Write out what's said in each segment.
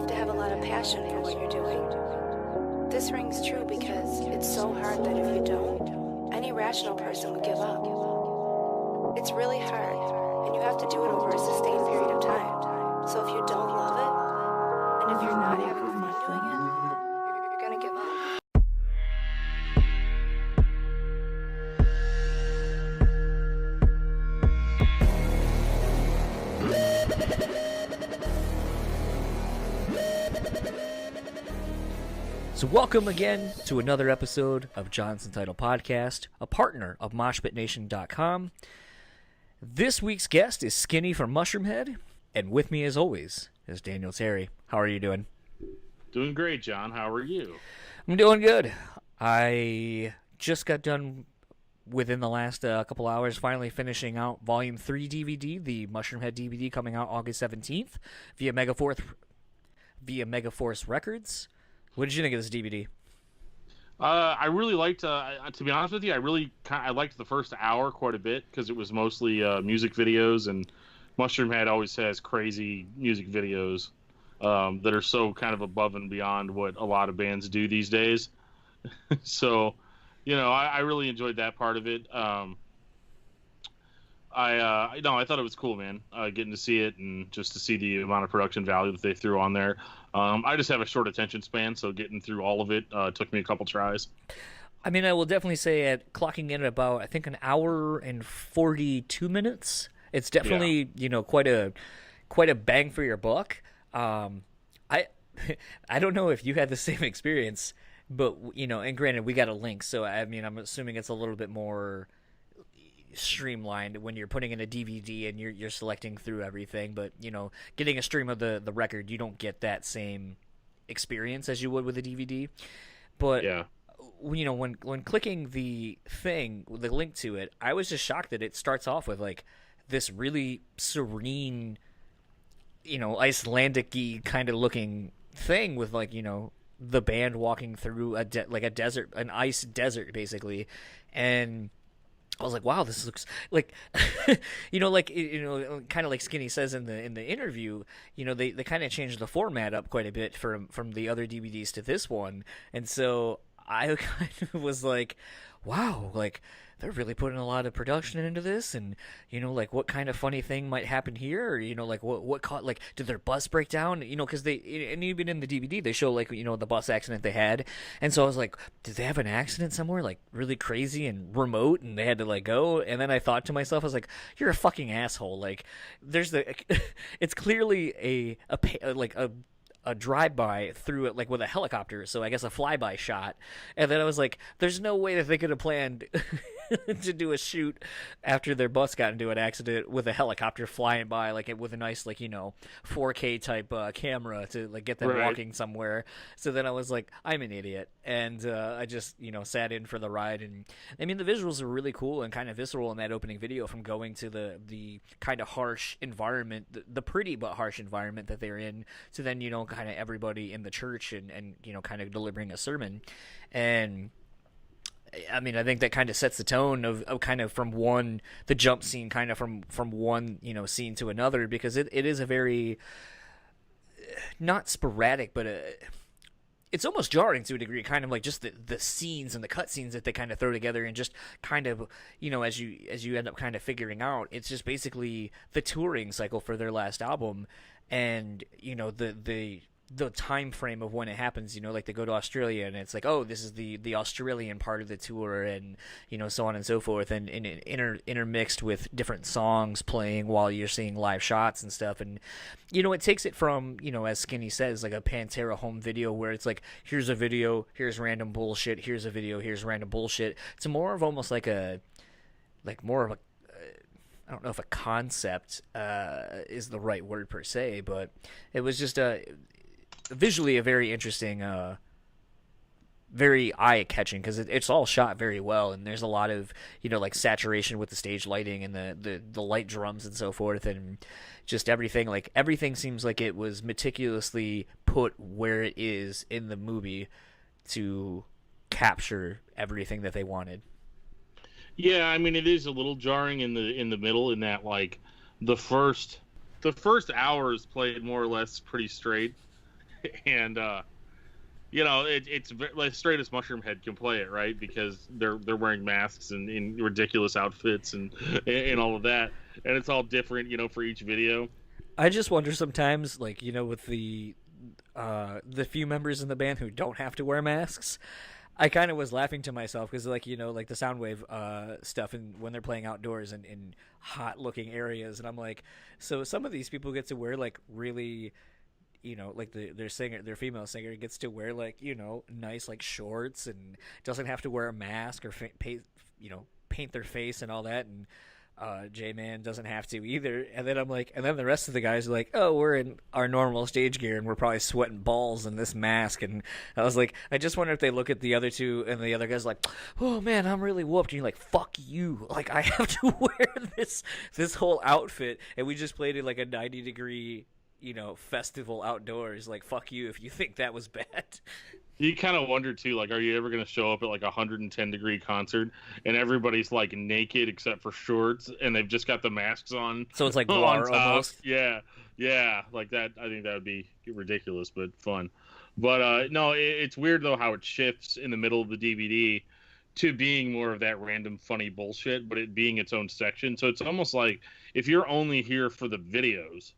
have to have a lot of passion for what you're doing. This rings true because it's so hard that if you don't, any rational person would give up. It's really hard, and you have to do it over a sustained period of time. So if you don't love it, and if you're not having fun doing it, you're gonna give up. So welcome again to another episode of Jonsuntitledpod, a partner of MoshPitNation.com. This week's guest is Skinny from Mushroomhead, and with me as always is Daniel Terry. How are you doing? Doing great, John. How are you? I'm doing good. I just got done within the last couple hours finally finishing out Volume 3 DVD, the Mushroomhead DVD coming out August 17th via Megaforce Records. What did you think of this DVD? I really liked, to be honest with you, I liked the first hour quite a bit because it was mostly music videos, and Mushroomhead always has crazy music videos that are so kind of above and beyond what a lot of bands do these days. So, I really enjoyed that part of it. I thought it was cool, man. Getting to see it and just to see the amount of production value that they threw on there. I just have a short attention span, so getting through all of it took me a couple tries. I mean, I will definitely say at clocking in at about, I think, an hour and 42 minutes. It's definitely, quite a bang for your buck. I don't know if you had the same experience, but and granted, we got a link, so I mean, I'm assuming it's a little bit more streamlined when you're putting in a DVD and you're selecting through everything, but getting a stream of the record, you don't get that same experience as you would with a DVD. But yeah, when clicking the link to it, I was just shocked that it starts off with this really serene, Icelandic-y kind of looking thing with the band walking through a desert, an ice desert basically, and I was like, wow, this looks like, kind of like Skinny says in the interview, they kind of changed the format up quite a bit from the other DVDs to this one. And so I kind of was like, wow, they're really putting a lot of production into this, and what kind of funny thing might happen here, or what caught, did their bus break down, because they, and even in the DVD they show the bus accident they had, and so I was like, did they have an accident somewhere really crazy and remote, and they had to go? And then I thought to myself, I was like, you're a fucking asshole. There's it's clearly a drive-by through it with a helicopter, so I guess a flyby shot. And then I was like, there's no way that they could have planned to do a shoot after their bus got into an accident with a helicopter flying by with a nice 4K type camera to get them walking somewhere. So then I was like, I'm an idiot, and I just sat in for the ride. And I mean, the visuals are really cool and kind of visceral in that opening video, from going to the kind of harsh environment, the pretty but harsh environment that they're in, to then kind of everybody in the church and kind of delivering a sermon. And I mean, I think that kind of sets the tone of kind of the jump scene, kind of from one scene to another, because it is a very not sporadic, but it's almost jarring to a degree, kind of just the scenes and the cut scenes that they kind of throw together, and just kind of as you end up kind of figuring out, it's just basically the touring cycle for their last album. And the time frame of when it happens, they go to Australia, and it's oh, this is the Australian part of the tour, and so on and so forth, and intermixed with different songs playing while you're seeing live shots and stuff. And it takes it from as Skinny says, a Pantera home video, where it's here's a video, here's random bullshit, here's a video, here's random bullshit, to more of almost more of a I don't know if a concept is the right word per se, but it was just visually a very interesting, very eye-catching, because it's all shot very well, and there's a lot of saturation with the stage lighting and the light drums and so forth, and just everything everything seems like it was meticulously put where it is in the movie to capture everything that they wanted. Yeah, I mean, it is a little jarring in the middle, in that the first hour is played more or less pretty straight, and it's like straight as Mushroomhead can play it, right? Because they're wearing masks and in ridiculous outfits and all of that, and it's all different, for each video. I just wonder sometimes, like, with the few members in the band who don't have to wear masks, I kind of was laughing to myself because, like, like the Soundwave stuff, and when they're playing outdoors and in hot looking areas, and I'm like, so some of these people get to wear like really, like their female singer gets to wear like nice like shorts and doesn't have to wear a mask or paint their face and all that, and J-Man doesn't have to either. And then I'm like, and then the rest of the guys are like, oh, we're in our normal stage gear and we're probably sweating balls in this mask. And I was like, I just wonder if they look at the other two and the other guy's like, oh man, I'm really whooped. And you're like, fuck you. Like, I have to wear this whole outfit, and we just played in like a 90-degree festival outdoors. Like, fuck you if you think that was bad. You kind of wonder too, like, are you ever going to show up at like a 110-degree concert and everybody's like naked except for shorts and they've just got the masks on? So it's like Guar almost. Yeah, like that. I think that would be ridiculous, but fun. But no, it's weird though how it shifts in the middle of the DVD to being more of that random funny bullshit, but it being its own section. So it's almost like if you're only here for the videos,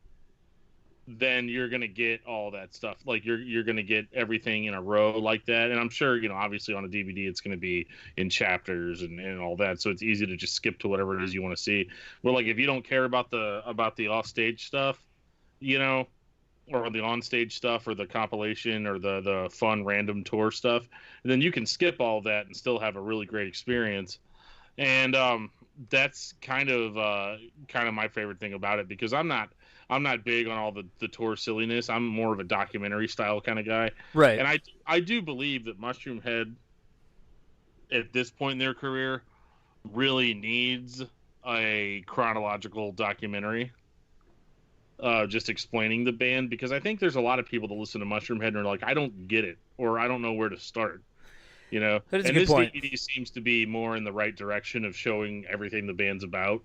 then you're going to get all that stuff. Like you're going to get everything in a row like that. And I'm sure, obviously on a DVD, it's going to be in chapters and all that. So it's easy to just skip to whatever it is you want to see. But like, if you don't care about the offstage stuff, or the onstage stuff or the compilation or the fun random tour stuff, then you can skip all that and still have a really great experience. And that's kind of my favorite thing about it, because I'm not big on all the tour silliness. I'm more of a documentary style kind of guy. Right. And I do believe that Mushroomhead at this point in their career really needs a chronological documentary just explaining the band, because I think there's a lot of people that listen to Mushroomhead and are like, I don't get it, or I don't know where to start. That is and a good this point. DVD seems to be more in the right direction of showing everything the band's about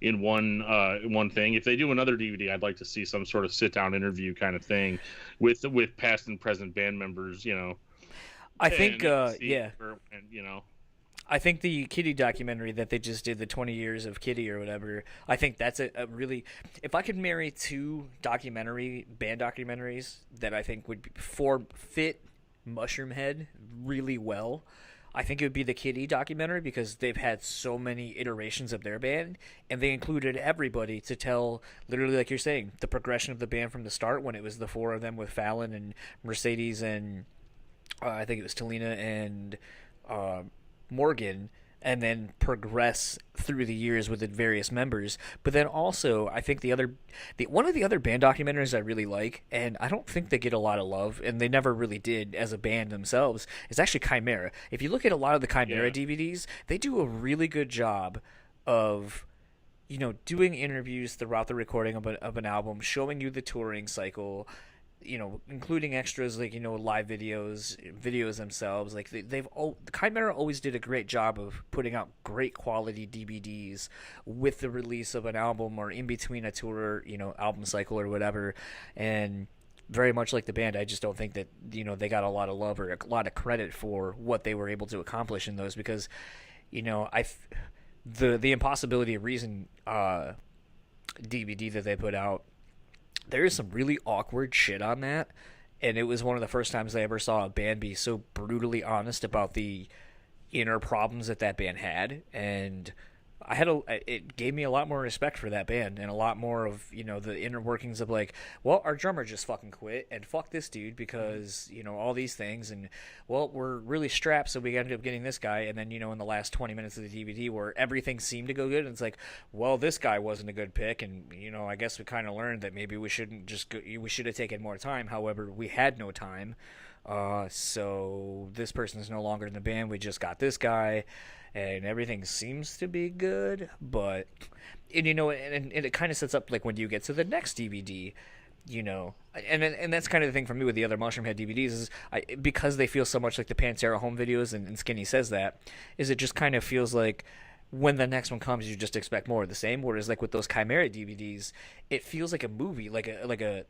in one thing. If they do another DVD, I'd like to see some sort of sit down interview kind of thing with past and present band members. I think and I think the Kitty documentary that they just did, the 20 years of Kitty or whatever, I think that's a really, if I could marry two band documentaries that I think would fit Mushroomhead really well, I think it would be the Kitty documentary, because they've had so many iterations of their band, and they included everybody to tell, literally like you're saying, the progression of the band from the start, when it was the four of them with Fallon and Mercedes and I think it was Talina and Morgan, and then progress through the years with the various members. But then also, I think one of the other band documentaries I really like, and I don't think they get a lot of love, and they never really did as a band themselves, is actually Chimera. If you look at a lot of the Chimera DVDs, they do a really good job of doing interviews throughout the recording of an album, showing you the touring cycle, including extras like live videos themselves. Like Chimera always did a great job of putting out great quality DVDs with the release of an album or in between a tour, album cycle or whatever. And very much like the band, I just don't think that they got a lot of love or a lot of credit for what they were able to accomplish in those, because the Impossibility of Reason DVD that they put out, there is some really awkward shit on that, and it was one of the first times I ever saw a band be so brutally honest about the inner problems that band had, and it gave me a lot more respect for that band, and a lot more of the inner workings of like, well, our drummer just fucking quit, and fuck this dude because all these things, and well, we're really strapped, so we ended up getting this guy, and then in the last 20 minutes of the DVD where everything seemed to go good, and it's like, well, this guy wasn't a good pick, and I guess we kind of learned that maybe we shouldn't just go, we should have taken more time. However, we had no time, so this person is no longer in the band. We just got this guy, and everything seems to be good, but and it kind of sets up like when you get to the next DVD, and that's kind of the thing for me with the other Mushroomhead DVDs is because they feel so much like the Pantera home videos, and Skinny says that, is it just kind of feels like when the next one comes, you just expect more of the same. Whereas like with those Chimera DVDs, it feels like a movie, like a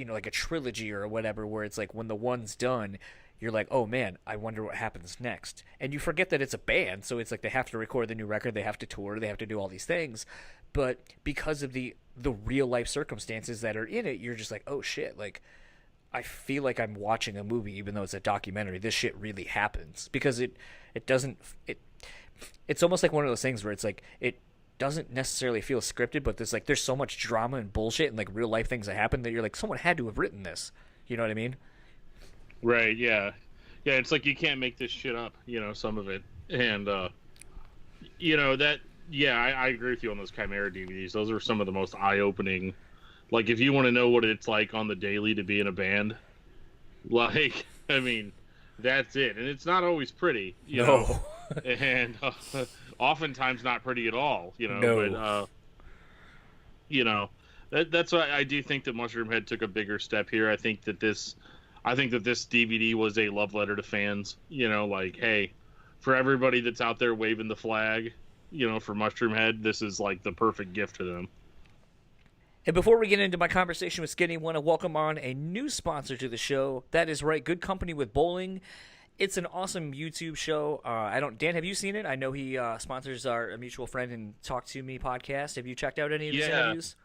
like a trilogy or whatever, where it's like when the one's done, you're like, oh man, I wonder what happens next. And you forget that it's a band, so it's like they have to record the new record, they have to tour, they have to do all these things. But because of the real life circumstances that are in it, you're just like, oh shit, like I feel like I'm watching a movie even though it's a documentary. This shit really happens. Because it's almost like one of those things where it's like it doesn't necessarily feel scripted, but there's so much drama and bullshit and like real life things that happen that you're like, someone had to have written this. You know what I mean? Right, yeah. Yeah, it's like you can't make this shit up, some of it. And, I agree with you on those Chimera DVDs. Those are some of the most eye-opening. Like, if you want to know what it's like on the daily to be in a band, like, I mean, that's it. And it's not always pretty, know. And oftentimes not pretty at all, No. But, that's why I do think that Mushroomhead took a bigger step here. I think that this DVD was a love letter to fans. Like, hey, for everybody that's out there waving the flag, for Mushroomhead, this is like the perfect gift to them. And before we get into my conversation with Skinny, I want to welcome on a new sponsor to the show. That is right, Good Company with Bowling. It's an awesome YouTube show. Dan, have you seen it? I know he sponsors our mutual friend and Talk To Me podcast. Have you checked out any of his interviews?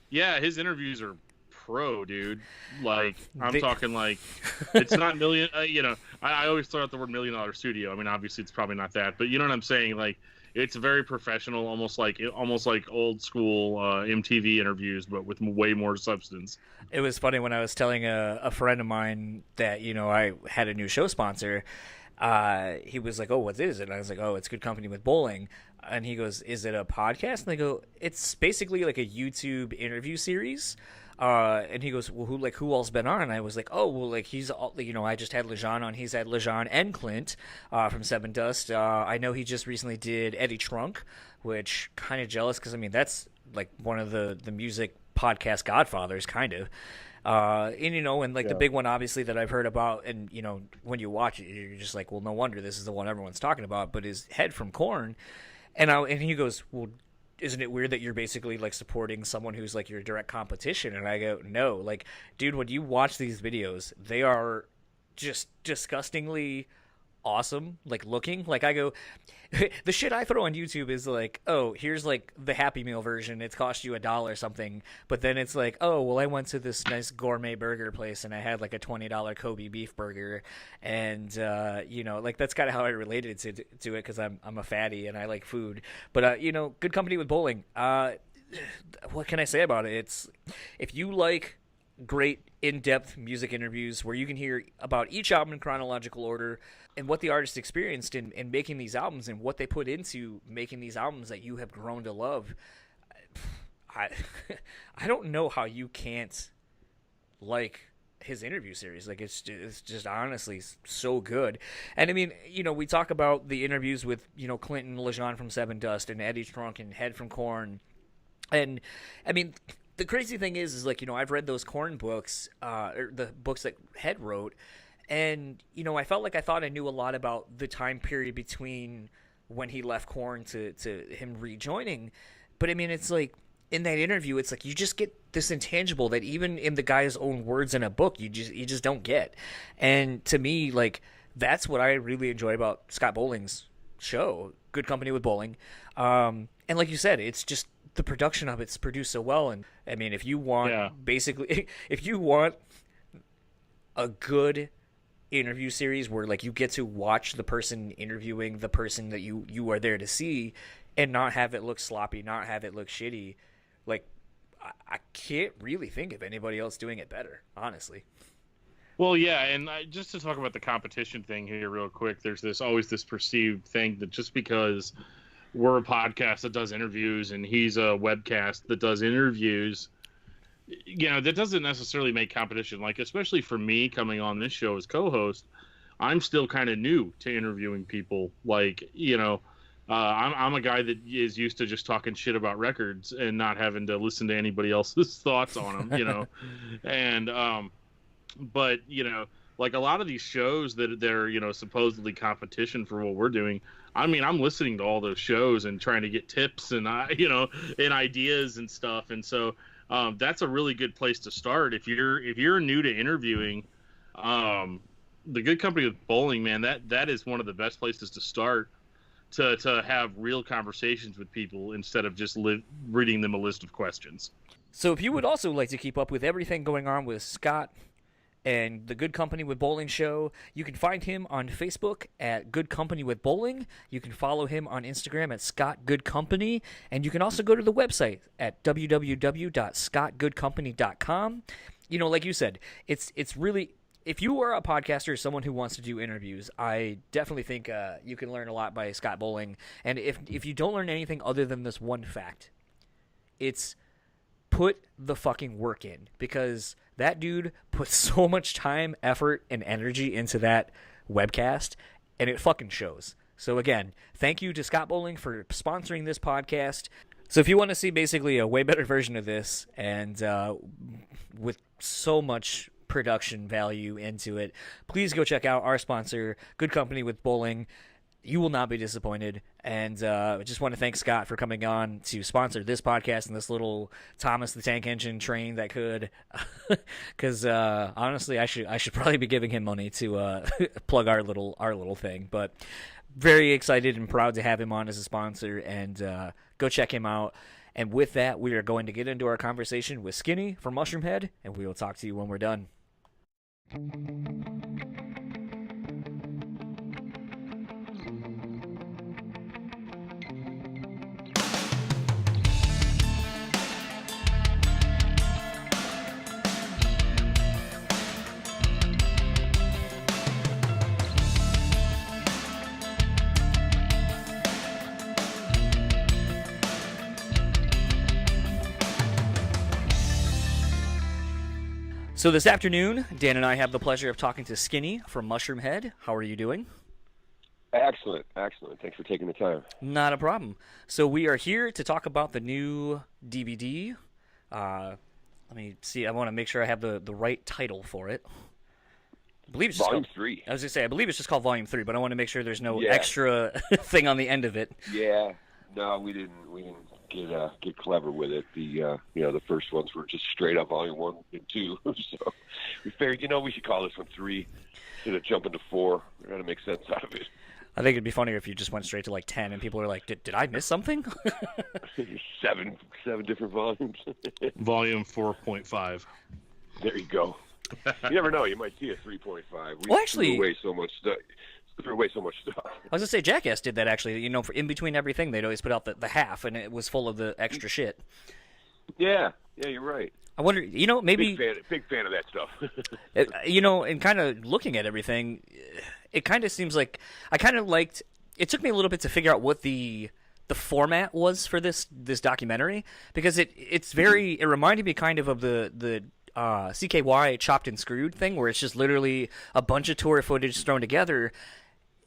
Yeah, his interviews are pro, dude. Like, I'm talking like, it's not million, I always throw out the word $1 million studio. I mean, obviously it's probably not that, but you know what I'm saying? Like, it's very professional, almost like old school MTV interviews, but with way more substance. It was funny when I was telling a friend of mine that, I had a new show sponsor. He was like, oh, what is it? And I was like, oh, it's Good Company with Bowling. And he goes, is it a podcast? And I go, it's basically like a YouTube interview series. And he goes, well, who else been on? And I was like, oh, well, like he's all, I just had Lejean on. He's had Lejean and Clint from Seven Dust. I know he just recently did Eddie Trunk, which kind of jealous because I mean that's like one of the music podcast godfathers, kind of. And the big one obviously that I've heard about, and when you watch it, you're just like, well, no wonder this is the one everyone's talking about. But is Head from Korn, and he goes, well, isn't it weird that you're basically like supporting someone who's like your direct competition? And I go, no, like, dude, when you watch these videos, they are just disgustingly awesome, like looking. Like I go, the shit I throw on YouTube is like, oh, here's like the Happy Meal version. It's cost you $1 or something. But then it's like, oh, well, I went to this nice gourmet burger place and I had like a $20 Kobe beef burger, and like that's kind of how I related to it because I'm a fatty and I like food. But Good Company with Bowling. What can I say about it? It's if you like great in-depth music interviews where you can hear about each album in chronological order and what the artist experienced in making these albums and what they put into making these albums that you have grown to love. I don't know how you can't like his interview series. Like it's just honestly so good. And I mean, we talk about the interviews with Clinton Lejean from Seven Dust and Eddie Trunk and Head from Korn, and I mean, the crazy thing is like, I've read those Korn books, or the books that Head wrote, and, I felt like I thought I knew a lot about the time period between when he left Korn to him rejoining. But, I mean, it's like, in that interview, it's like you just get this intangible that even in the guy's own words in a book, you just don't get. And to me, like, that's what I really enjoy about Scott Bowling's show, Good Company with Bowling. And like you said, it's just, the production of it's produced so well. And I mean, if you want basically, if you want a good interview series where like you get to watch the person interviewing the person that you are there to see and not have it look sloppy, not have it look shitty, like I can't really think of anybody else doing it better, honestly. Well, yeah, and just to talk about the competition thing here real quick, there's always this perceived thing that just because we're a podcast that does interviews and he's a webcast that does interviews, that doesn't necessarily make competition. Like, especially for me coming on this show as co-host, I'm still kind of new to interviewing people. Like, I'm a guy that is used to just talking shit about records and not having to listen to anybody else's thoughts on them, and, but, like a lot of these shows that they're, supposedly competition for what we're doing. I mean, I'm listening to all those shows and trying to get tips and, and ideas and stuff. And so that's a really good place to start if you're new to interviewing. The Good Company with Bowling, man, that is one of the best places to start to have real conversations with people instead of just reading them a list of questions. So if you would also like to keep up with everything going on with Scott and the Good Company with Bowling show, you can find him on Facebook at Good Company with Bowling. You can follow him on Instagram at Scott Good Company, and you can also go to the website at www.scottgoodcompany.com. You know, like you said, it's really, if you are a podcaster or someone who wants to do interviews, I definitely think you can learn a lot by Scott Bowling. And if you don't learn anything other than this one fact, it's put the fucking work in, because that dude put so much time, effort, and energy into that webcast, and it fucking shows. So again, thank you to Scott Bowling for sponsoring this podcast. So if you want to see basically a way better version of this, and with so much production value into it, please go check out our sponsor, Good Company with Bowling. You will not be disappointed. And I just want to thank Scott for coming on to sponsor this podcast and this little Thomas the Tank Engine train that could. Because honestly, I should probably be giving him money to plug our little thing. But very excited and proud to have him on as a sponsor. And go check him out. And with that, we are going to get into our conversation with Skinny from Mushroomhead, and we will talk to you when we're done. So this afternoon, Dan and I have the pleasure of talking to Skinny from Mushroomhead. How are you doing? Excellent. Thanks for taking the time. Not a problem. So we are here to talk about the new DVD. Let me see. I want to make sure I have the right title for it. I believe it's Volume 3. I was going to say, I believe it's just called Volume 3, but I want to make sure there's no extra thing on the end of it. Yeah. No, we didn't get clever with it. The first ones were just straight up Volume 1 and 2. So we figured, we should call this one 3 instead of jumping to 4. We're going to make sense out of it. I think it'd be funnier if you just went straight to like 10 and people are like, did I miss something? seven different volumes. Volume 4.5. There you go. You never know. You might see a 3.5. Well, actually, threw away so much stuff. I was going to say, Jackass did that, actually. For in between everything, they'd always put out the half, and it was full of the extra shit. Yeah, you're right. I wonder, maybe... Big fan of that stuff. And kind of looking at everything, it kind of seems like... I kind of liked... It took me a little bit to figure out what the format was for this documentary, because it's very... It reminded me kind of the CKY Chopped and Screwed thing, where it's just literally a bunch of tour footage thrown together,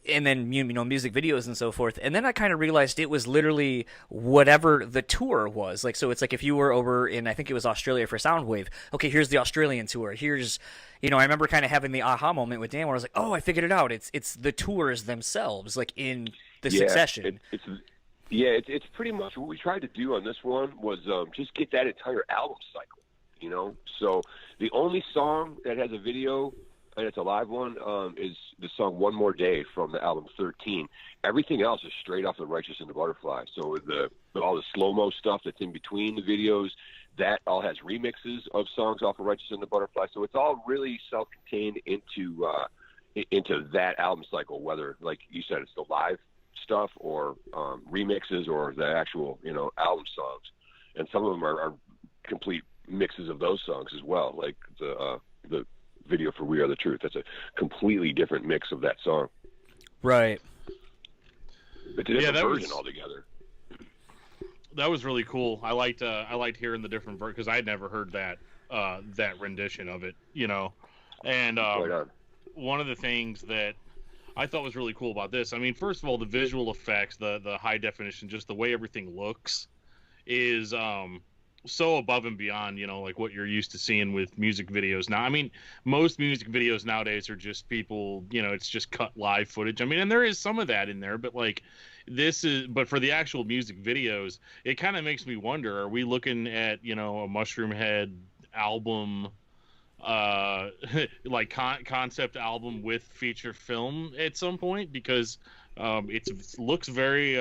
and then music videos and so forth. And then I kind of realized it was literally whatever the tour was. Like, so it's like if you were over in, I think it was Australia for Soundwave. Okay, here's the Australian tour. Here's, I remember kind of having the aha moment with Dan where I was like, oh, I figured it out. It's the tours themselves, like in the succession. It's pretty much what we tried to do on this one was just get that entire album cycle. So the only song that has a video, and it's a live one, is the song One More Day from the album 13. Everything else is straight off the Righteous and the Butterfly. So all the slow-mo stuff that's in between the videos, that all has remixes of songs off of Righteous and the Butterfly. So it's all really self-contained into that album cycle, whether, like you said, it's the live stuff or remixes or the actual, album songs. And some of them are complete mixes of those songs as well, like the video for We Are the Truth. That's a completely different mix of that song. Right. It's a different version altogether. That was really cool. I liked hearing the different version because I had never heard that rendition of it, And right one of the things that I thought was really cool about this, I mean, first of all, the visual effects, the high definition, just the way everything looks is so above and beyond, like what you're used to seeing with music videos now. I mean, most music videos nowadays are just people, it's just cut live footage. I mean, and there is some of that in there, but like but for the actual music videos, it kind of makes me wonder: are we looking at a Mushroomhead album, like concept album with feature film at some point? Because it looks very,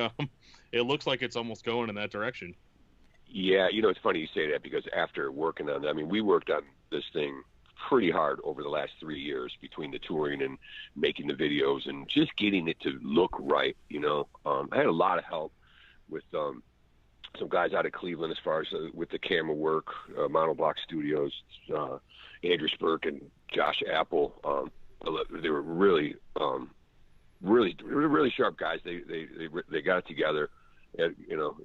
it looks like it's almost going in that direction. Yeah, it's funny you say that, because after working on, we worked on this thing pretty hard over the last 3 years between the touring and making the videos and just getting it to look right. I had a lot of help with some guys out of Cleveland as far as with the camera work, Monoblock Studios, Andrew Spurk and Josh Apple. They were really sharp guys. They got it together. Had,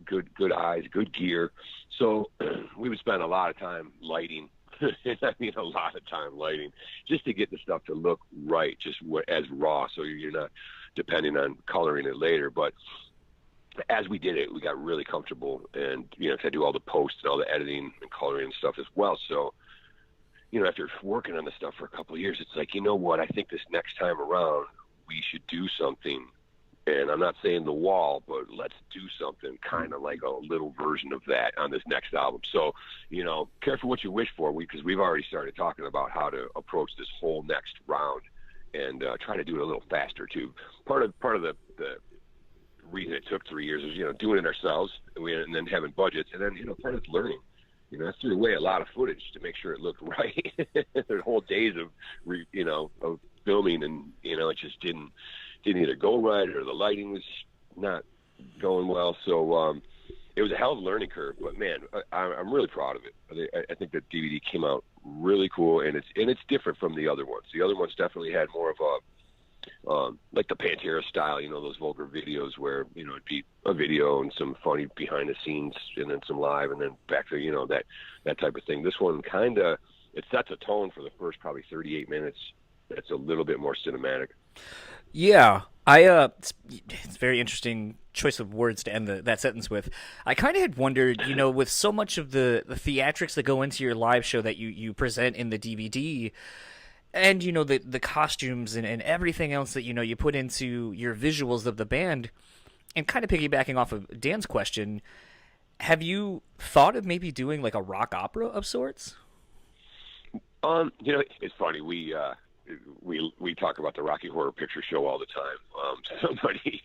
good eyes, good gear. So we would spend a lot of time lighting. A lot of time lighting, just to get the stuff to look right, just as raw, so you're not depending on coloring it later. But as we did it, we got really comfortable, and to do all the posts and all the editing and coloring and stuff as well. So after working on the stuff for a couple of years, it's like, what, I think this next time around we should do something. And I'm not saying the wall, but let's do something kind of like a little version of that on this next album. So, careful what you wish for, because we've already started talking about how to approach this whole next round and try to do it a little faster too. Part of the reason it took 3 years is, doing it ourselves and then having budgets, and then, part of it's learning. I threw away a lot of footage to make sure it looked right. There were whole days of filming, and, it just didn't either go right, or the lighting was not going well. So it was a hell of a learning curve, but man, I'm really proud of it. I think the DVD came out really cool, and it's different from the other ones. The other ones definitely had more of a like the Pantera style, those vulgar videos where it'd be a video and some funny behind the scenes, and then some live, and then back to that type of thing. This one it sets a tone for the first probably 38 minutes. That's a little bit more cinematic. Yeah, it's very interesting choice of words to end that sentence with. I kind of had wondered, with so much of the theatrics that go into your live show that you present in the DVD, and the costumes and everything else that you put into your visuals of the band, and kind of piggybacking off of Dan's question, have you thought of maybe doing like a rock opera of sorts? It's funny, we talk about the Rocky Horror Picture Show all the time. Somebody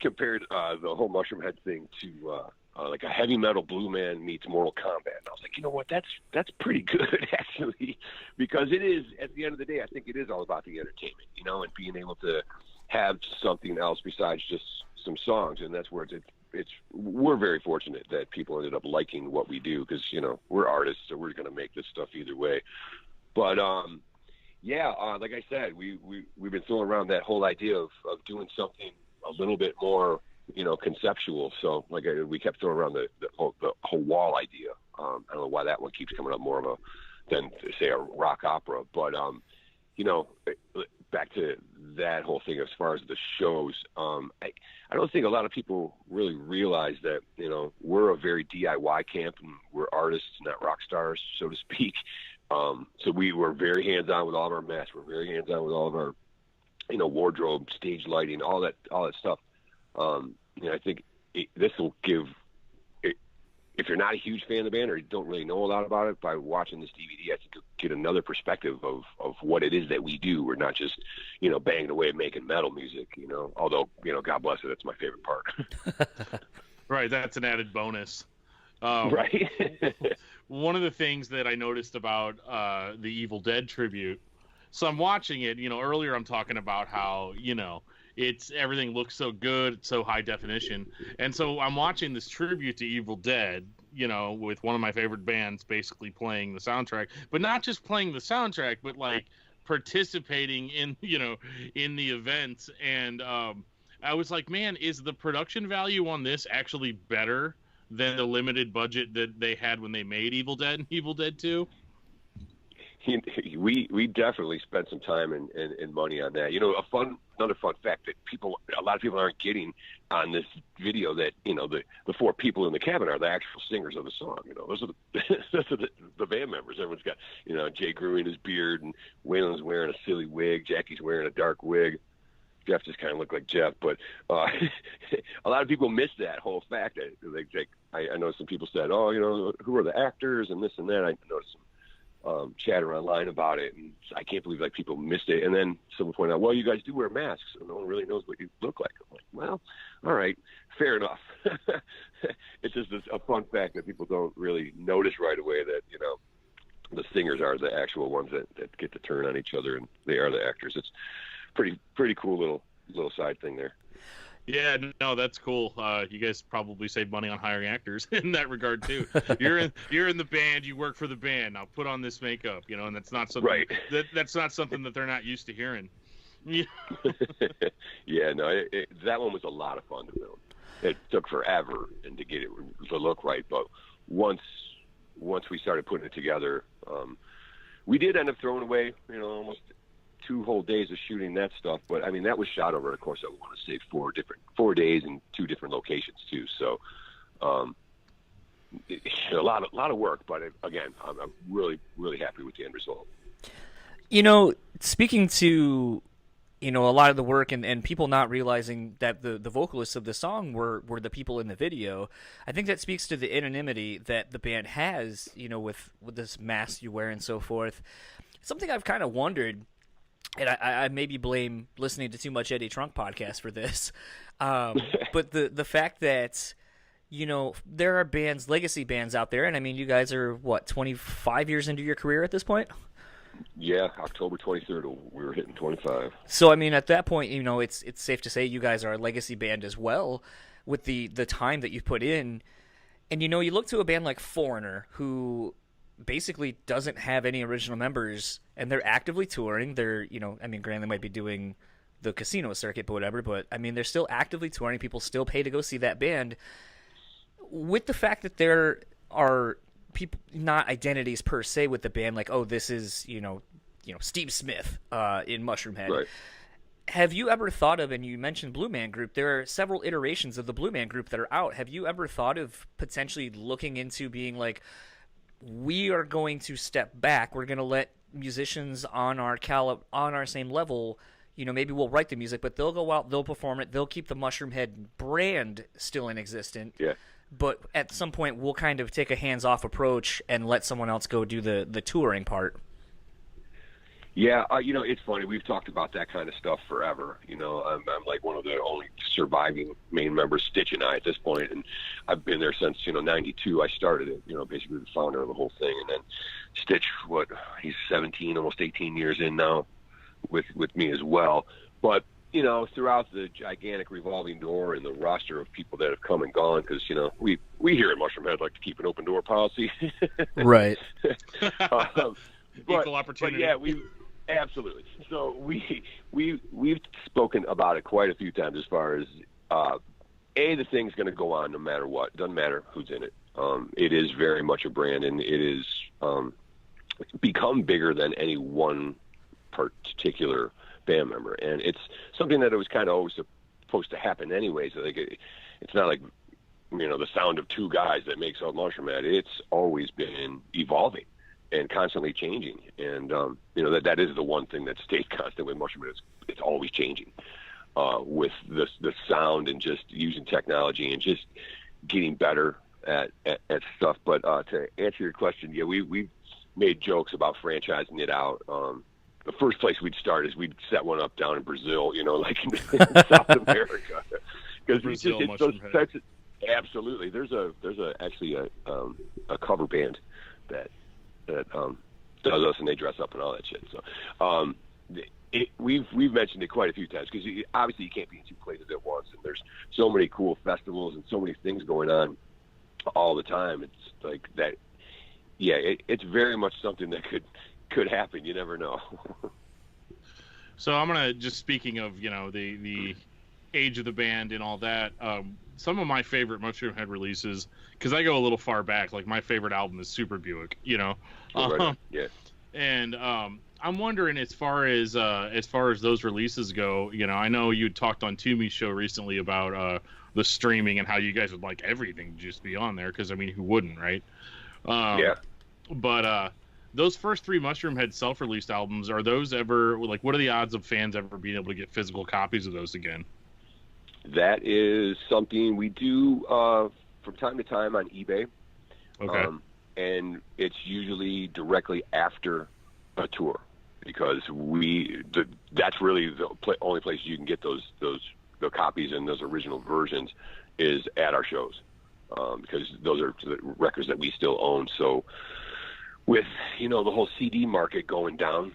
compared the whole Mushroomhead thing to like a heavy metal Blue Man meets Mortal Kombat. And I was like, you know what, that's pretty good actually, because it is, at the end of the day, I think it is all about the entertainment, and being able to have something else besides just some songs. And that's where we're very fortunate that people ended up liking what we do, because we're artists, so we're going to make this stuff either way. But yeah, like I said, we've been throwing around that whole idea of doing something a little bit more, conceptual. So like we kept throwing around the whole wall idea. I don't know why that one keeps coming up more of than say a rock opera, but back to that whole thing as far as the shows. I don't think a lot of people really realize that we're a very DIY camp, and we're artists, not rock stars, so to speak. So we were very hands-on with all of our masks. We're very hands-on with all of our, wardrobe, stage lighting, all that stuff. I think this will give, if you're not a huge fan of the band or you don't really know a lot about it, by watching this DVD, I think you'll get another perspective of what it is that we do. We're not just, banging away at making metal music, although, God bless it, that's my favorite part. Right, that's an added bonus. Right. One of the things that I noticed about the Evil Dead tribute, so I'm watching it, earlier I'm talking about how, it's everything looks so good, it's so high definition. And so I'm watching this tribute to Evil Dead, with one of my favorite bands basically playing the soundtrack, but not just playing the soundtrack, but like participating in, in the events. And I was like, man, is the production value on this actually better than the limited budget that they had when they made Evil Dead and Evil Dead 2? We definitely spent some time and money on that. Another fun fact that a lot of people aren't getting on this video, that the four people in the cabin are the actual singers of the song. Those are the band members. Everyone's got Jay growing his beard, and Waylon's wearing a silly wig. Jackie's wearing a dark wig. Jeff just kind of looked like Jeff, but a lot of people miss that whole fact. I know some people said, "Oh, you know, who are the actors and this and that." I noticed some chatter online about it, and I can't believe like people missed it. And then someone pointed out, "Well, you guys do wear masks, so no one really knows what you look like." I'm like, "Well, all right, fair enough." It's just a fun fact that people don't really notice right away that, you know, the singers are the actual ones that get to turn on each other, and they are the actors. It's pretty cool little side thing there. Yeah, no, that's cool. You guys probably save money on hiring actors in that regard too. You're in the band, you work for the band. Now put on this makeup, you know, and that's not something that's not something that they're not used to hearing. Yeah, no, that one was a lot of fun to film. It took forever and to get it to look right, but once we started putting it together, we did end up throwing away, you know, almost 2 whole days of shooting that stuff. But I mean, that was shot over the course of, I want to say 4 days in 2 different locations too. So, a lot of work. But again, I'm really, really happy with the end result. You know, speaking to, you know, a lot of the work and people not realizing that the vocalists of the song were the people in the video, I think that speaks to the anonymity that the band has, you know, with this mask you wear and so forth. Something I've kind of wondered, and I maybe blame listening to too much Eddie Trunk podcast for this, but the fact that, you know, there are bands, legacy bands out there, and I mean, you guys are, what, 25 years into your career at this point? Yeah, October 23rd, we were hitting 25. So, I mean, at that point, you know, it's safe to say you guys are a legacy band as well with the time that you've put in. And, you know, you look to a band like Foreigner, who basically doesn't have any original members, and they're actively touring. They're, you know, I mean, granted, they might be doing the casino circuit, but whatever. But, I mean, they're still actively touring. People still pay to go see that band. With the fact that there are people, not identities per se with the band, like, oh, this is, you know, Steve Smith in Mushroomhead. Right. Have you ever thought of, and you mentioned Blue Man Group, there are several iterations of the Blue Man Group that are out. Have you ever thought of potentially looking into being like, we are going to step back, we're going to let musicians on our same level, you know, maybe we'll write the music, but they'll go out, they'll perform it, they'll keep the Mushroomhead brand still in existence. Yeah. But at some point, we'll kind of take a hands-off approach and let someone else go do the touring part. Yeah, you know, it's funny. We've talked about that kind of stuff forever. You know, I'm like one of the only surviving main members, Stitch and I, at this point, and I've been there since, you know, '92. I started it, you know, basically the founder of the whole thing, and then Stitch, he's 17, almost 18 years in now, with me as well. But you know, throughout the gigantic revolving door and the roster of people that have come and gone, because, you know, we here at Mushroomhead like to keep an open door policy. Right. Equal opportunity. But yeah, absolutely. So we've spoken about it quite a few times as far as, the thing's going to go on no matter what. Doesn't matter who's in it. It is very much a brand, and it is become bigger than any one particular band member, and it's something that it was kind of always supposed to happen anyways. Like it's not like, you know, the sound of 2 guys that makes up Mushroomhead. It's always been evolving and constantly changing, and you know, that is the one thing that stayed constant with Mushroomhead. It's always changing with the sound and just using technology and just getting better at stuff. But to answer your question, yeah, we made jokes about franchising it out. The first place we'd start is we'd set one up down in Brazil, you know, like in South America, because it's those types of, absolutely. There's actually a cover band that does us, and they dress up and all that shit. So we've mentioned it quite a few times, because obviously you can't be in 2 places at once, and there's so many cool festivals and so many things going on all the time. It's like that. Yeah, it's very much something that could happen. You never know. So I'm gonna, just speaking of, you know, the age of the band and all that, some of my favorite Mushroomhead releases, because I go a little far back, like my favorite album is Super Buick, you know. Right. Yeah. And I'm wondering, as far as those releases go, you know, I know you talked on Toomey's show recently about the streaming and how you guys would like everything to just be on there, because I mean, who wouldn't, right? Yeah. But those first 3 Mushroomhead self-released albums, are those ever, like, what are the odds of fans ever being able to get physical copies of those again? That is something we do from time to time on eBay. Okay. And it's usually directly after a tour, because that's really the only place you can get the copies and those original versions is at our shows, because those are the records that we still own. So with the whole CD market going down,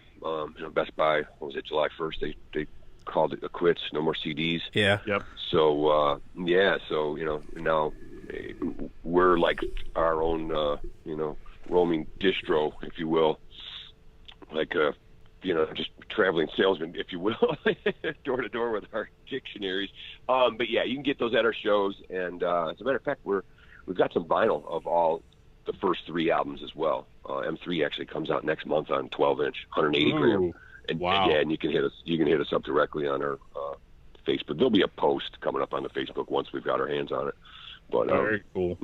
Best Buy, what was it, July 1st? They called it quits, no more CDs. Yeah. Yep. So now we're like our own roaming distro, if you will, like just traveling salesman, if you will, door to door with our dictionaries. But yeah, you can get those at our shows, and as a matter of fact, we've got some vinyl of all the first 3 albums as well. M3 actually comes out next month on 12-inch, 180 gram. And, wow. And you can hit us up directly on our Facebook. There'll be a post coming up on the Facebook once we've got our hands on it. But very cool.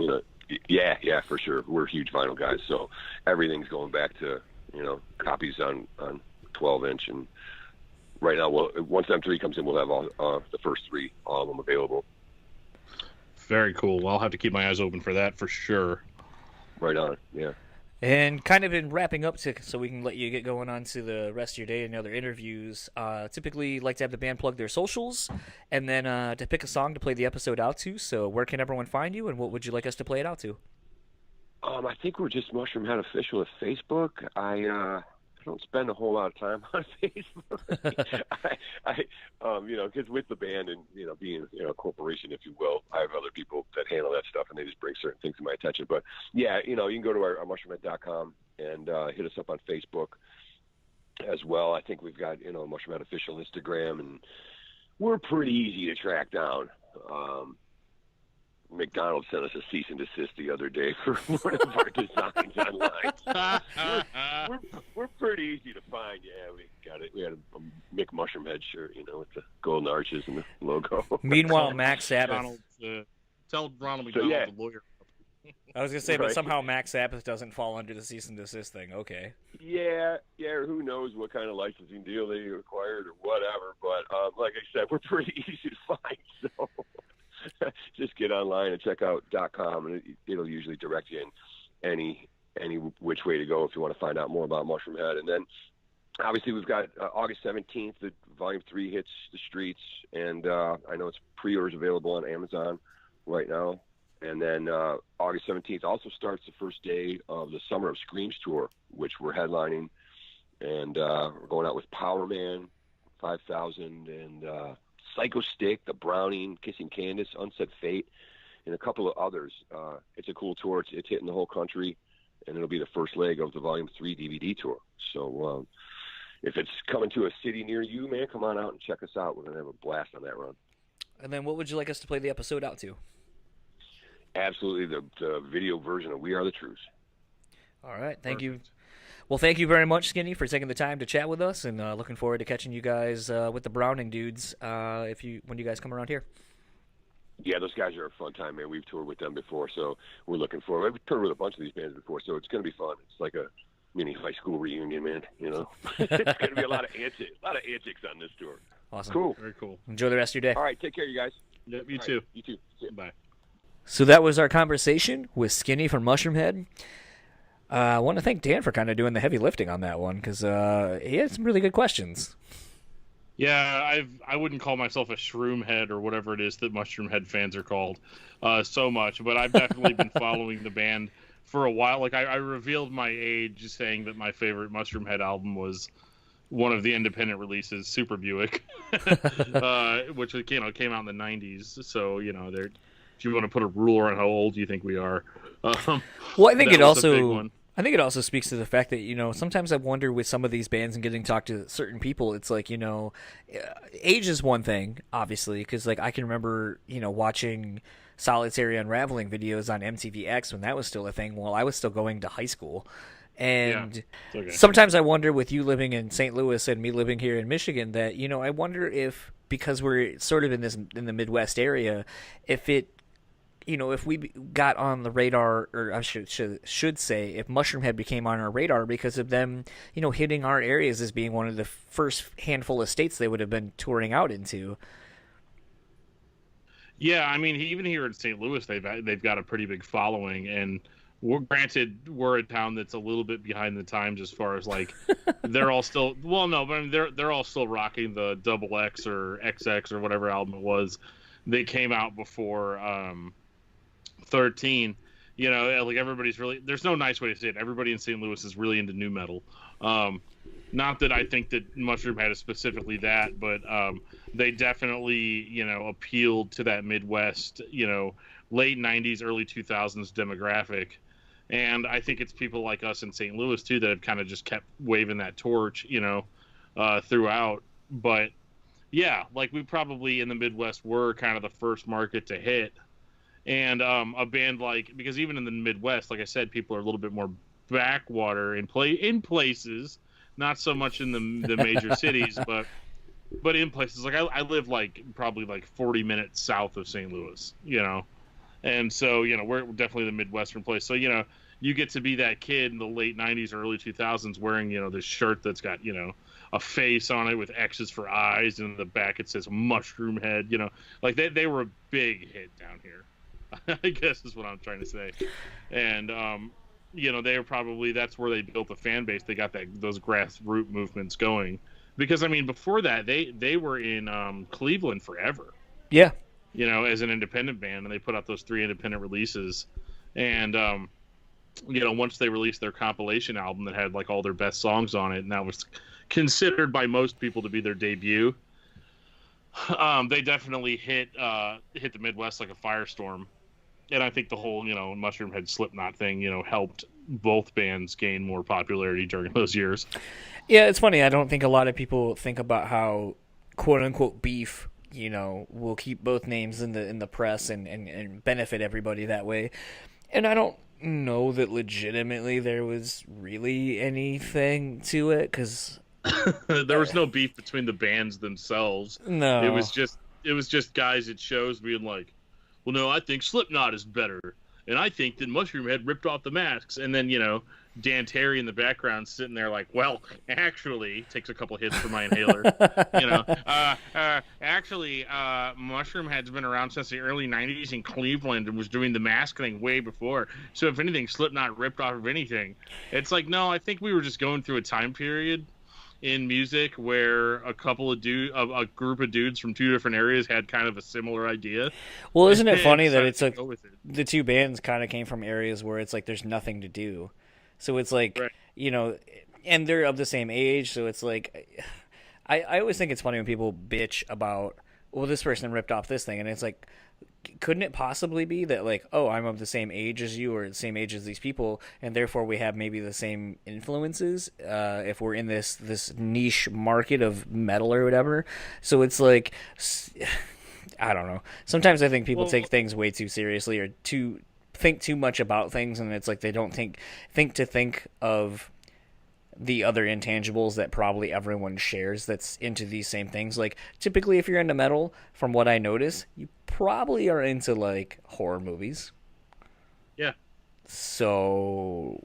Yeah, for sure. We're huge vinyl guys, so everything's going back to copies on 12-inch. And right now, once M3 comes in, we'll have all the first 3, all of them available. Very cool. Well, I'll have to keep my eyes open for that for sure. Right on. Yeah. And kind of in wrapping up, so we can let you get going on to the rest of your day and other interviews, typically like to have the band plug their socials, and then to pick a song to play the episode out to. So where can everyone find you, and what would you like us to play it out to? I think we're just Mushroomhead Official at Facebook. I don't spend a whole lot of time on Facebook. Because with the band and being a corporation, if you will, I have other people that handle that stuff, and they just bring certain things to my attention. But yeah, you can go to our mushroomhead.com and hit us up on Facebook as well. I think we've got Mushroomhead Official Instagram, and we're pretty easy to track down. McDonald's sent us a cease and desist the other day for one of our designs online. We're pretty easy to find. Yeah, we got it. We had a Mick Mushroomhead shirt, with the golden arches and the logo. Meanwhile, Max Sabbath. Tell Ronald McDonald, the lawyer. I was gonna say, but somehow Max Sabbath doesn't fall under the cease and desist thing. Okay. Yeah. Who knows what kind of licensing deal they acquired or whatever? But like I said, we're pretty easy to find. So. Just get online and check out .com, and it'll usually direct you in any which way to go if you want to find out more about Mushroomhead. And then obviously we've got August 17th that Volume 3 hits the streets, and I know it's pre-orders available on Amazon right now. And then August 17th also starts the first day of the Summer of Screams tour, which we're headlining, and we're going out with Power Man, 5000, and Psycho Stick, The Browning, Kissing Candace, Unsaid Fate, and a couple of others. It's a cool tour. It's hitting the whole country, and it'll be the first leg of the Volume 3 DVD tour. So if it's coming to a city near you, man, come on out and check us out. We're going to have a blast on that run. And then what would you like us to play the episode out to? Absolutely, the video version of We Are the Truths. All right, thank you. Well, thank you very much, Skinny, for taking the time to chat with us, and looking forward to catching you guys with the Browning dudes when you guys come around here. Yeah, those guys are a fun time, man. We've toured with them before, so we're looking forward. We've toured with a bunch of these bands before, so it's going to be fun. It's like a mini high school reunion, man. It's going to be a lot of antics on this tour. Awesome. Cool. Very cool. Enjoy the rest of your day. All right, take care, you guys. Yep, you All too. Right, you too. Bye. So that was our conversation with Skinny from Mushroomhead. I want to thank Dan for kind of doing the heavy lifting on that one, because he had some really good questions. Yeah, I wouldn't call myself a Shroomhead or whatever it is that Mushroomhead fans are called so much, but I've definitely been following the band for a while. Like I revealed my age saying that my favorite Mushroomhead album was one of the independent releases, Super Buick, which came out in the 90s. So, if you want to put a ruler on how old you think we are. Well, I think it also speaks to the fact that, sometimes I wonder with some of these bands and getting talked to certain people, it's like, age is one thing, obviously, because I can remember, watching Solitary Unraveling videos on MTVX when that was still a thing while I was still going to high school. And sometimes I wonder, with you living in St. Louis and me living here in Michigan, that, I wonder if, because we're sort of in the Midwest area, if if we got on the radar, or I should say, if Mushroomhead became on our radar because of them, hitting our areas as being one of the first handful of states they would have been touring out into. Yeah, I mean, even here in St. Louis, they've got a pretty big following, and we're a town that's a little bit behind the times as far as like they're all still but I mean, they're all still rocking the Double X or XX or whatever album it was. They came out before 13. Like everybody's really, there's no nice way to say it. Everybody in St. Louis is really into nu metal. Not that I think that Mushroomhead is specifically that, but they definitely, appealed to that Midwest, late 90s, early 2000s demographic. And I think it's people like us in St. Louis, too, that have kind of just kept waving that torch, throughout. But, yeah, like we probably in the Midwest were kind of the first market to hit. And a band because even in the Midwest, like I said, people are a little bit more backwater in places, not so much in the major cities, but in places. Like I live probably 40 minutes south of St. Louis, and so we're definitely the Midwestern place. So you get to be that kid in the late 90s, early 2000s wearing this shirt that's got a face on it with X's for eyes, and in the back it says Mushroomhead. Like they were a big hit down here. I guess is what I'm trying to say. And they were probably, that's where they built the fan base. They got those grassroots movements going. Because I mean, before that, they were in Cleveland forever. Yeah. As an independent band, and they put out those 3 independent releases. And once they released their compilation album that had all their best songs on it, and that was considered by most people to be their debut, they definitely hit the Midwest like a firestorm. And I think the whole, Mushroomhead Slipknot thing, helped both bands gain more popularity during those years. Yeah, it's funny. I don't think a lot of people think about how quote unquote beef, will keep both names in the press and benefit everybody that way. And I don't know that legitimately there was really anything to it, because there was no beef between the bands themselves. No. It was just guys at shows being like, well, no, I think Slipknot is better, and I think that Mushroomhead ripped off the masks. And then, Dan Terry in the background sitting there like, well, actually, takes a couple hits for my inhaler. Actually, Mushroomhead's been around since the early 90s in Cleveland and was doing the mask thing way before. So if anything, Slipknot ripped off of anything. It's like, no, I think we were just going through a time period in music where a group of dudes from 2 different areas had kind of a similar idea. Well, isn't it funny that it's like the 2 bands kind of came from areas where it's like there's nothing to do. So it's like, right. And they're of the same age, so it's like, I always think it's funny when people bitch about, well, this person ripped off this thing, and it's like, couldn't it possibly be that I'm of the same age as you, or the same age as these people, and therefore we have maybe the same influences if we're in this niche market of metal or whatever. So it's like, I don't know. Sometimes I think people take things way too seriously, or think too much about things, and it's like they don't think of the other intangibles that probably everyone shares that's into these same things. Like, typically if you're into metal, from what I notice, you probably are into horror movies. Yeah. So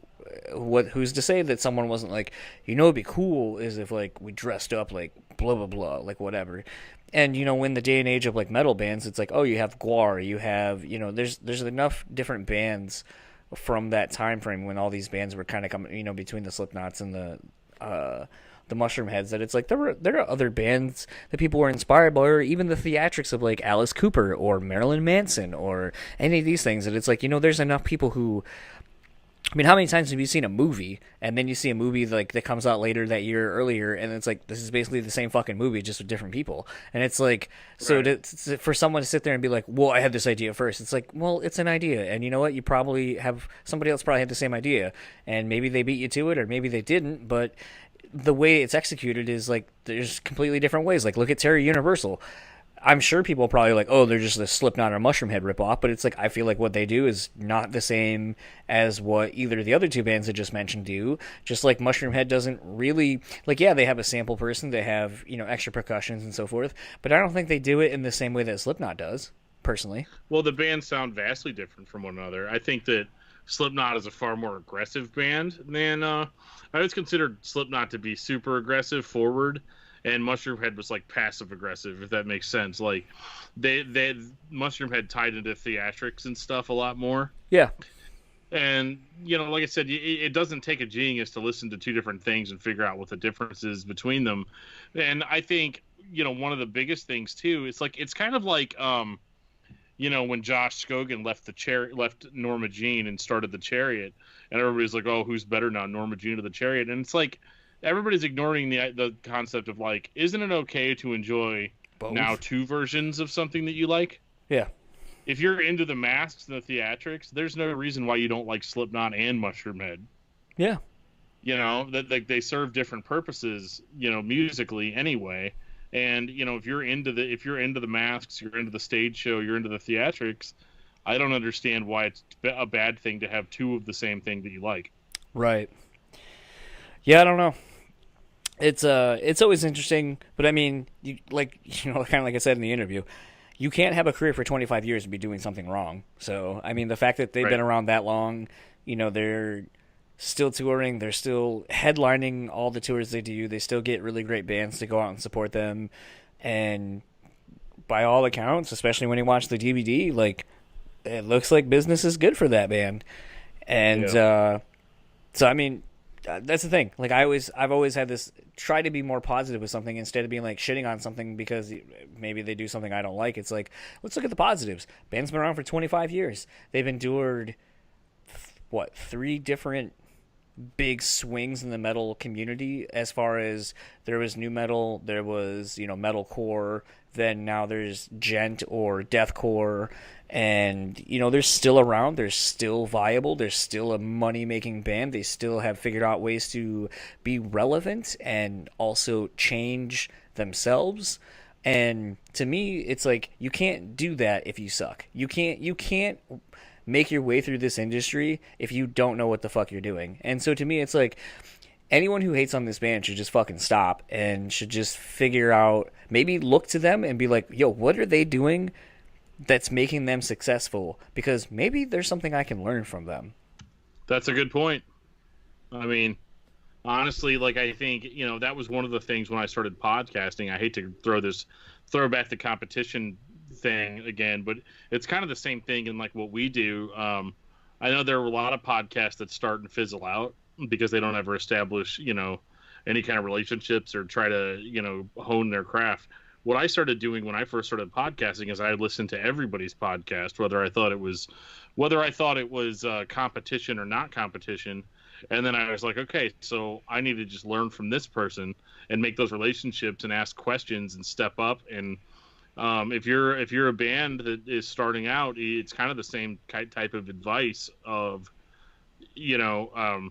who's to say that someone wasn't like, it'd be cool is if we dressed up like blah blah blah, whatever. And when the day and age of metal bands, it's like, oh, you have Gwar, you have there's enough different bands from that time frame when all these bands were kind of coming, between the Slipknots and the Mushroomheads, that it's like there are other bands that people were inspired by, or even the theatrics of Alice Cooper or Marilyn Manson or any of these things, that it's like, there's enough people who, I mean, how many times have you seen a movie and then you see a movie that comes out later that year earlier, and it's like, this is basically the same fucking movie just with different people, and it's like, so right. For someone to sit there and be like, well, I had this idea first, it's like, well, it's an idea, and you know what, somebody else probably had the same idea, and maybe they beat you to it, or maybe they didn't, but the way it's executed is there's completely different ways. Look at Terry Universal. I'm sure people are probably oh, they're just a Slipknot or Mushroomhead ripoff, but it's I feel like what they do is not the same as what either the other 2 bands I just mentioned do. Just like Mushroomhead doesn't really, yeah, they have a sample person, they have, extra percussions and so forth, but I don't think they do it in the same way that Slipknot does. personally. Well, the bands sound vastly different from one another. I think that Slipknot is a far more aggressive band than I always considered Slipknot to be super aggressive forward, and Mushroomhead was like passive aggressive, if that makes sense. Like they Mushroomhead tied into theatrics and stuff a lot more. Yeah. And, you know, like I said, it doesn't take a genius to listen to two different things and figure out what the difference is between them. And I think, you know, one of the biggest things too, it's kind of like, you know, when Josh Scogin left Norma Jean and started the Chariot, and everybody's like, oh, who's better now, Norma Jean or the Chariot? And it's like, everybody's ignoring the concept of like, isn't it okay to enjoy Both. Now two versions of something that you like? Yeah. If you're into the masks and the theatrics, there's no reason why you don't like Slipknot and Mushroomhead. Yeah. You know, that they serve different purposes, you know, musically anyway. And, you know, if you're into the masks, you're into the stage show, you're into the theatrics, I don't understand why it's a bad thing to have two of the same thing that you like. Right. Yeah, I don't know. It's always interesting, but I mean, kind of like I said in the interview, you can't have a career for 25 years and be doing something wrong. So, I mean, the fact that they've been around that long, you know, they're still touring, they're still headlining all the tours they do, they still get really great bands to go out and support them, and by all accounts, especially when you watch the DVD, like, it looks like business is good for that band. And so, I mean, that's the thing. Like, I've always had this, try to be more positive with something instead of being like shitting on something because maybe they do something I don't like. It's like, let's look at the positives. Band's been around for 25 years. They've endured, 3 different big swings in the metal community, as far as there was new metal, there was, you know, metalcore, then now there's gent or deathcore, and, you know, they're still around, they're still viable, they're still a money-making band, they still have figured out ways to be relevant and also change themselves. And to me, it's like, you can't do that if you suck. You can't make your way through this industry if you don't know what the fuck you're doing. And so to me, it's like, anyone who hates on this band should just fucking stop and should just figure out, maybe look to them and be like, yo, what are they doing that's making them successful? Because maybe there's something I can learn from them. That's a good point. I mean, honestly, like, I think, you know, that was one of the things when I started podcasting. I hate to throw back the competition thing again, but it's kind of the same thing in like what we do. I know there are a lot of podcasts that start and fizzle out because they don't ever establish, you know, any kind of relationships or try to, you know, hone their craft. What I started doing when I first started podcasting is I listened to everybody's podcast, whether I thought it was competition or not competition. And then I was like, okay, so I need to just learn from this person and make those relationships and ask questions and step up. And if you're a band that is starting out, it's kind of the same type of advice of, you know,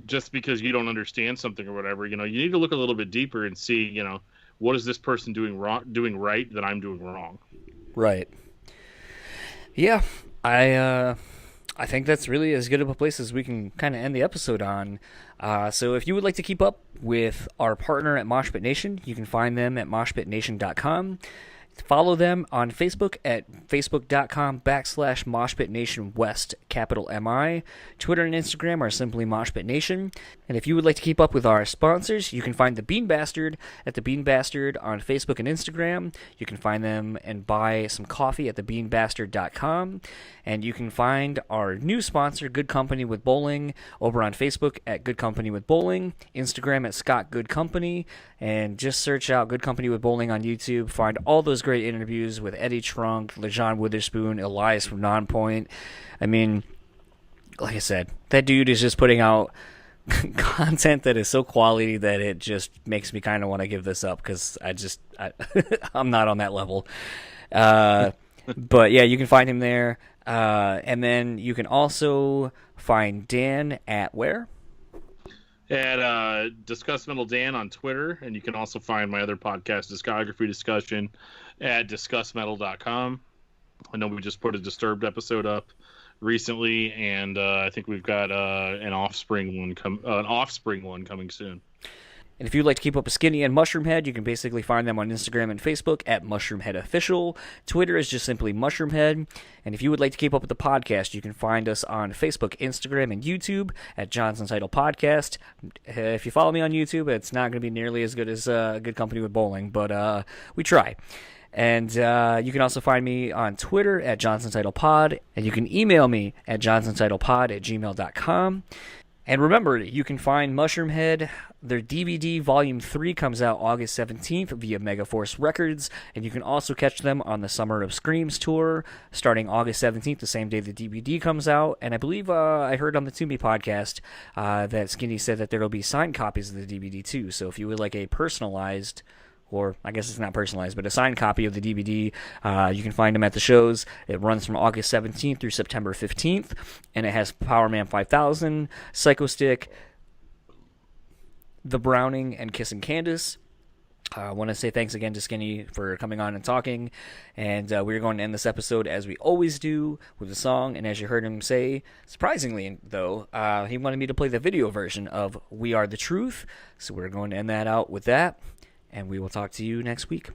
just because you don't understand something or whatever, you know, you need to look a little bit deeper and see, you know, what is this person doing right that I'm doing wrong? Right. Yeah, I think that's really as good of a place as we can kind of end the episode on. So if you would like to keep up with our partner at Mosh Pit Nation, you can find them at moshpitnation.com. Follow them on Facebook at facebook.com/MoshPitNationWest, capital M-I. Twitter and Instagram are simply Moshpit Nation. And if you would like to keep up with our sponsors, you can find The Bean Bastard at The Bean Bastard on Facebook and Instagram. You can find them and buy some coffee at thebeanbastard.com. And you can find our new sponsor, Good Company with Bowling, over on Facebook at Good Company with Bowling, Instagram at Scott Good Company, and just search out Good Company with Bowling on YouTube. Find all those great interviews with Eddie Trunk, LeJean Witherspoon, Elias from Nonpoint. I mean, like I said, that dude is just putting out content that is so quality that it just makes me kind of want to give this up, because I'm not on that level. But yeah, you can find him there. And then you can also find Dan at where? At Discuss Metal Dan on Twitter, and you can also find my other podcast, Discography Discussion, at discussmetal.com. I know we just put a Disturbed episode up recently, and I think we've got an Offspring one coming soon. And if you'd like to keep up with Skinny and Mushroomhead, you can basically find them on Instagram and Facebook at Mushroomhead Official. Twitter is just simply Mushroomhead. And if you would like to keep up with the podcast, you can find us on Facebook, Instagram, and YouTube at Jonsuntitledpod. If you follow me on YouTube, it's not going to be nearly as good as Good Company with Bowling, but we try. And you can also find me on Twitter at JonsonTitlePod, and you can email me at JonsonTitlePod@gmail.com. And remember, you can find Mushroomhead. Their DVD Volume 3 comes out August 17th via Megaforce Records, and you can also catch them on the Summer of Screams tour starting August 17th, the same day the DVD comes out. And I believe I heard on the To Me podcast that Skinny said that there will be signed copies of the DVD too. So if you would like a personalized, or I guess it's not personalized, but a signed copy of the DVD, you can find them at the shows. It runs from August 17th through September 15th, and it has Power Man 5000, Psycho Stick, The Browning, and Kissin' Candace. I want to say thanks again to Skinny for coming on and talking, and we're going to end this episode as we always do with a song. And as you heard him say, surprisingly though, he wanted me to play the video version of We Are the Truth, so we're going to end that out with that. And we will talk to you next week.